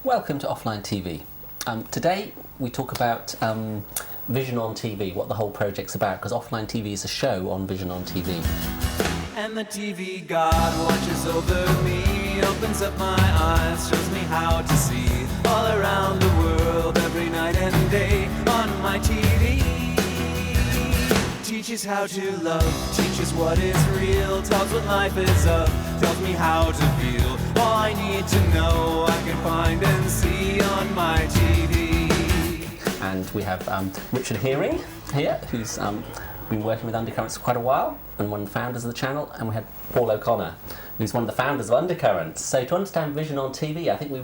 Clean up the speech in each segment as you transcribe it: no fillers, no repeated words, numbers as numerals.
Welcome to Offline TV. Today we talk about Vision on TV, what the whole project's about, because Offline TV is a show on Vision on TV. And the TV God watches over me, opens up my eyes, shows me how to see all around the world, every night and day on my TV. Teaches how to love, teaches what is real, tells what life is of, tells me how to feel. All I need to know I can find and see on my TV. And we have Richard Hearing here, who's been working with Undercurrents for quite a while, and one of the founders of the channel, and we had Paul O'Connor, who's one of the founders of Undercurrents. So to understand Vision on TV, I think we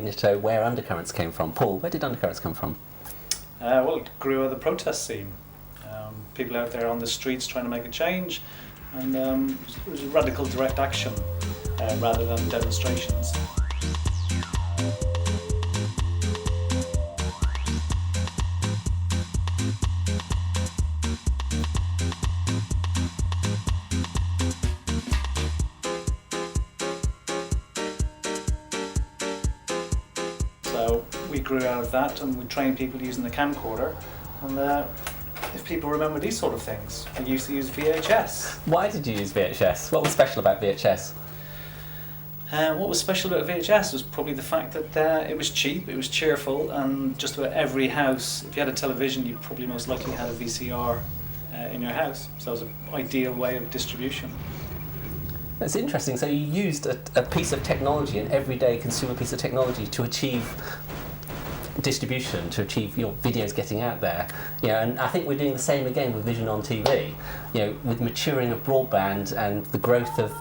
need to know where Undercurrents came from. Paul, where did Undercurrents come from? Well, it grew out of the protest scene. People out there on the streets trying to make a change, and it was radical direct action rather than demonstrations. So we grew out of that, and we trained people using the camcorder, and if people remember these sort of things, we used to use VHS. Why did you use VHS? What was special about VHS? What was special about VHS was probably the fact that it was cheap, it was cheerful, and just about every house, if you had a television, you probably most likely had a VCR in your house. So it was an ideal way of distribution. That's interesting. So you used a piece of technology, an everyday consumer piece of technology, to achieve distribution, to achieve your videos getting out there. And I think we're doing the same again with Vision on TV. With maturing of broadband and the growth of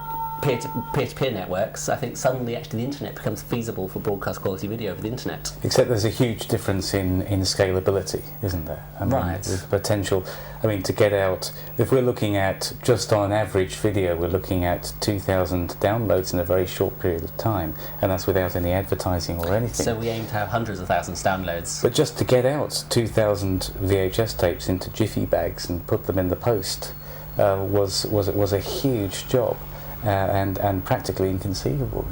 peer-to-peer networks, I think suddenly actually the internet becomes feasible for broadcast quality video over the internet. Except there's a huge difference in scalability, isn't there? Right. There's potential, to get out, if we're looking at, just on an average video, we're looking at 2,000 downloads in a very short period of time, and that's without any advertising or anything. So we aim to have hundreds of thousands of downloads. But just to get out 2,000 VHS tapes into jiffy bags and put them in the post was a huge job. And practically inconceivable.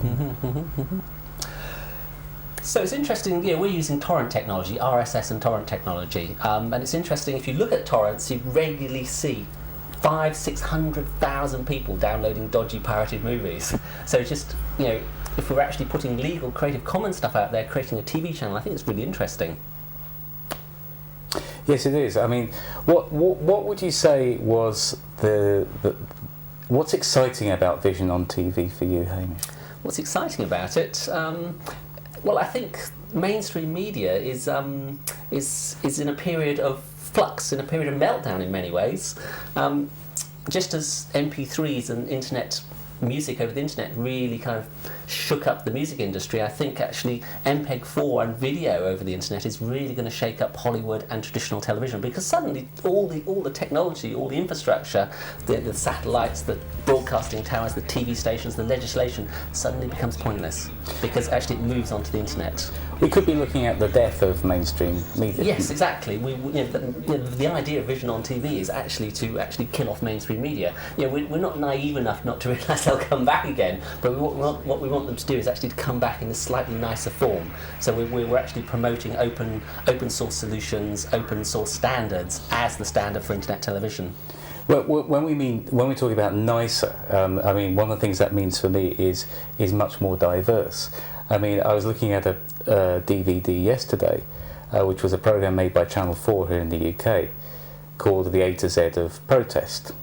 So it's interesting, we're using torrent technology, RSS and torrent technology, and it's interesting, if you look at torrents, you regularly see 500,000-600,000 people downloading dodgy pirated movies. So just, if we're actually putting legal Creative Commons stuff out there, creating a TV channel, I think it's really interesting. Yes, it is. What would you say was what's exciting about Vision on TV for you, Hamish? What's exciting about it? Well, I think mainstream media is in a period of flux, in a period of meltdown in many ways. Just as MP3s and internet music over the internet really kind of shook up the music industry, I think actually MPEG-4 and video over the internet is really going to shake up Hollywood and traditional television, because suddenly all the technology, all the infrastructure, the satellites, the broadcasting towers, the TV stations, the legislation suddenly becomes pointless, because actually it moves onto the internet. We could be looking at the death of mainstream media. Yes, exactly. The idea of Vision on TV is actually to kill off mainstream media. We're not naive enough not to realise they'll come back again, but what we want them to do is actually to come back in a slightly nicer form. So we're actually promoting open source solutions, open source standards as the standard for internet television. Well, when we talk about nicer, one of the things that means for me is much more diverse. I was looking at a DVD yesterday, which was a program made by Channel 4 here in the UK, called The A to Z of Protest.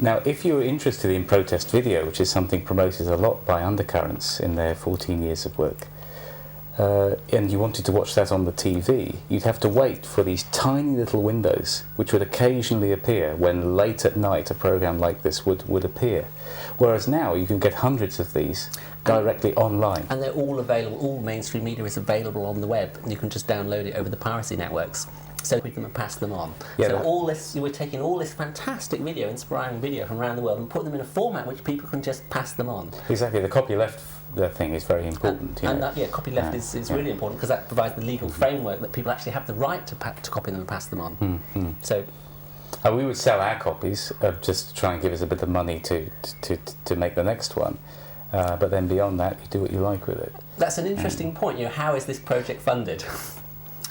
Now, if you're interested in protest video, which is something promoted a lot by Undercurrents in their 14 years of work, and you wanted to watch that on the TV, you'd have to wait for these tiny little windows, which would occasionally appear when late at night a program like this would appear. Whereas now you can get hundreds of these directly online. And they're all available, all mainstream media is available on the web. You can just download it over the piracy networks. So we can pass them on. Yeah, so we're taking all this fantastic video, inspiring video from around the world, and put them in a format which people can just pass them on. Exactly, the copyleft thing is very important. Copyleft is really important, because that provides the legal framework that people actually have the right to copy them and pass them on. Mm-hmm. So we would sell our copies just to try and give us a bit of money to make the next one. but then beyond that, you do what you like with it. That's an interesting point. How is this project funded?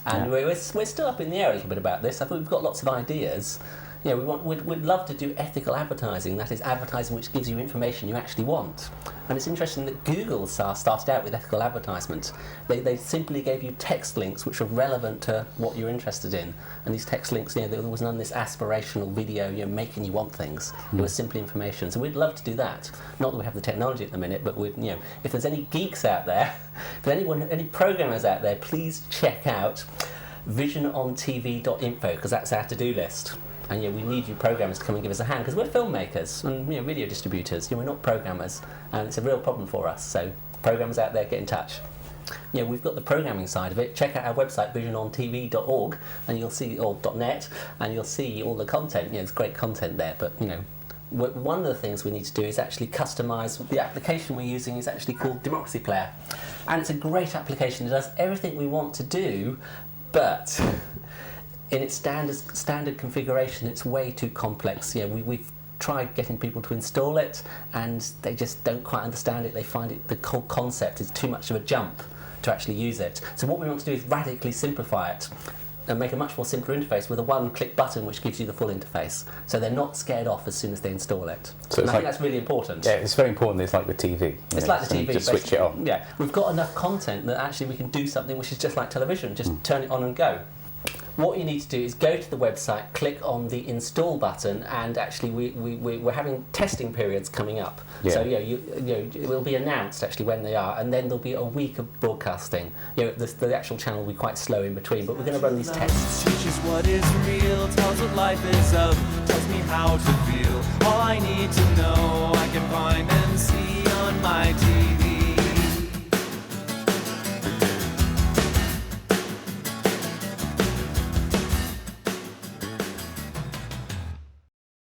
And we're still up in the air a little bit about this. I think we've got lots of ideas. We'd love to do ethical advertising, that is advertising which gives you information you actually want. And it's interesting that Google started out with ethical advertisement. They simply gave you text links which were relevant to what you're interested in. And these text links, there was none of this aspirational video, making you want things. It was simply information. So we'd love to do that. Not that we have the technology at the minute, but if there's any geeks out there, if there's any programmers out there, please check out visionontv.info, because that's our to-do list. And we need you programmers to come and give us a hand, because we're filmmakers and video distributors. We're not programmers, and it's a real problem for us. So programmers out there, get in touch. We've got the programming side of it. Check out our website, visionontv.org, and you'll see, or .net, and you'll see all the content. There's great content there, but one of the things we need to do is actually customise. The application we're using is actually called Democracy Player, and it's a great application. It does everything we want to do, but in its standard configuration, it's way too complex. We've tried getting people to install it, and they just don't quite understand it. They find the whole concept is too much of a jump to actually use it. So what we want to do is radically simplify it and make a much more simpler interface with a one-click button which gives you the full interface. So they're not scared off as soon as they install it. So I think that's really important. Yeah, it's very important. It's like the TV. It's like the TV. Just switch it on. Yeah, we've got enough content that actually we can do something which is just like television. Just turn it on and go. What you need to do is go to the website, click on the install button, and actually we're having testing periods coming up. Yeah. So it will be announced actually when they are, and then there'll be a week of broadcasting. The actual channel will be quite slow in between, but we're going to run these tests. Teaches what is real, tells what life is of, tells me how to feel. All I need to know, I can find